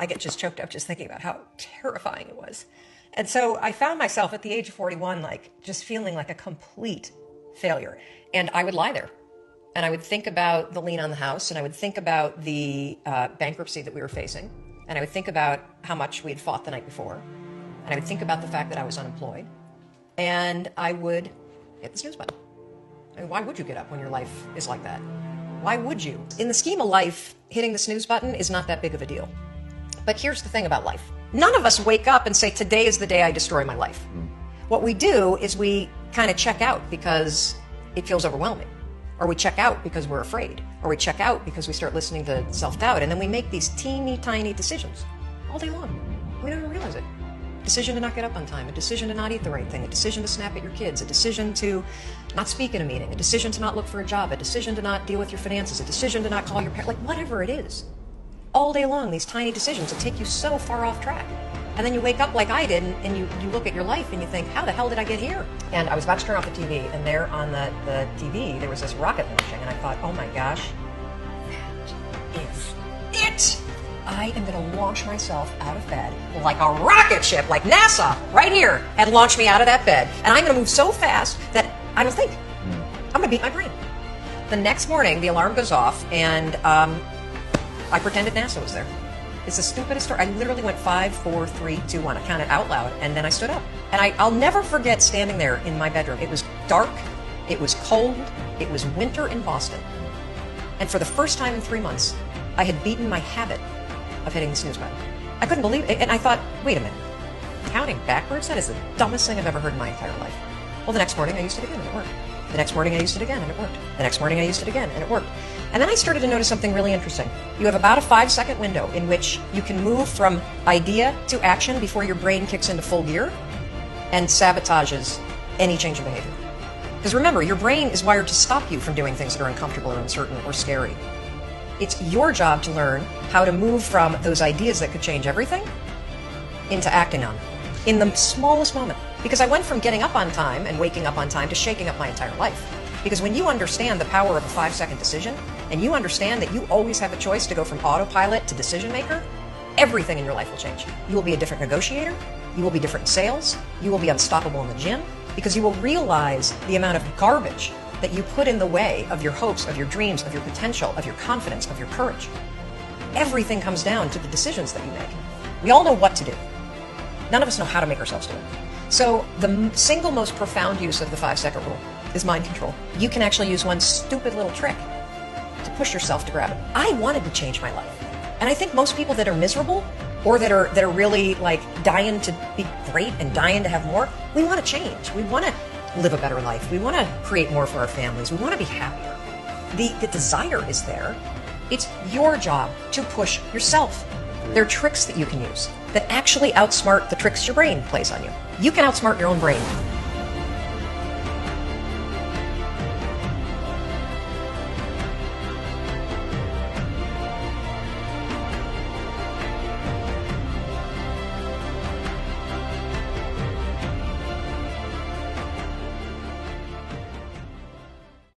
I get just choked up just thinking about how terrifying it was. And so I found myself at the age of 41, like just feeling like a complete failure. And I would lie there. And I would think about the lien on the house, and I would think about the bankruptcy that we were facing. And I would think about how much we had fought the night before. And I would think about the fact that I was unemployed. And I would hit the snooze button. I mean, why would you get up when your life is like that? Why would you? In the scheme of life, hitting the snooze button is not that big of a deal. But here's the thing about life. None of us wake up and say, today is the day I destroy my life. What we do is we kind of check out because it feels overwhelming. Or we check out because we're afraid. Or we check out because we start listening to self-doubt. And then we make these teeny tiny decisions all day long. We don't even realize it. A decision to not get up on time, a decision to not eat the right thing, a decision to snap at your kids, a decision to not speak in a meeting, a decision to not look for a job, a decision to not deal with your finances, a decision to not call your parents, like whatever it is. All day long, these tiny decisions that take you so far off track. And then you wake up like I did, and you look at your life and you think, how the hell did I get here? And I was about to turn off the TV, and there on the TV, there was this rocket launching, and I thought, oh my gosh, that is it! I am going to launch myself out of bed like a rocket ship, like NASA, right here, had launched me out of that bed. And I'm going to move so fast that I don't think. I'm going to beat my brain. The next morning, the alarm goes off, and I pretended NASA was there. It's the stupidest story. I literally went 5, 4, 3, 2, 1. I counted out loud, and then I stood up. And I'll never forget standing there in my bedroom. It was dark, it was cold, it was winter in Boston. And for the first time in 3 months, I had beaten my habit of hitting the snooze button. I couldn't believe it, and I thought, wait a minute. Counting backwards? That is the dumbest thing I've ever heard in my entire life. Well, the next morning I used it again, and it worked. The next morning I used it again, and it worked. The next morning I used it again, and it worked. And then I started to notice something really interesting. You have about a 5-second window in which you can move from idea to action before your brain kicks into full gear and sabotages any change of behavior. Because remember, your brain is wired to stop you from doing things that are uncomfortable or uncertain or scary. It's your job to learn how to move from those ideas that could change everything into acting on them in the smallest moment. Because I went from getting up on time and waking up on time to shaking up my entire life. Because when you understand the power of a 5-second decision, and you understand that you always have a choice to go from autopilot to decision maker, everything in your life will change. You will be a different negotiator, you will be different in sales, you will be unstoppable in the gym, because you will realize the amount of garbage that you put in the way of your hopes, of your dreams, of your potential, of your confidence, of your courage. Everything comes down to the decisions that you make. We all know what to do. None of us know how to make ourselves do it. So the single most profound use of the 5-second rule is mind control. You can actually use one stupid little trick to push yourself to grab it. I wanted to change my life. And I think most people that are miserable or that are really like dying to be great and dying to have more, we want to change. We want to live a better life. We want to create more for our families. We want to be happier. The desire is there. It's your job to push yourself. There are tricks that you can use that actually outsmart the tricks your brain plays on you. You can outsmart your own brain.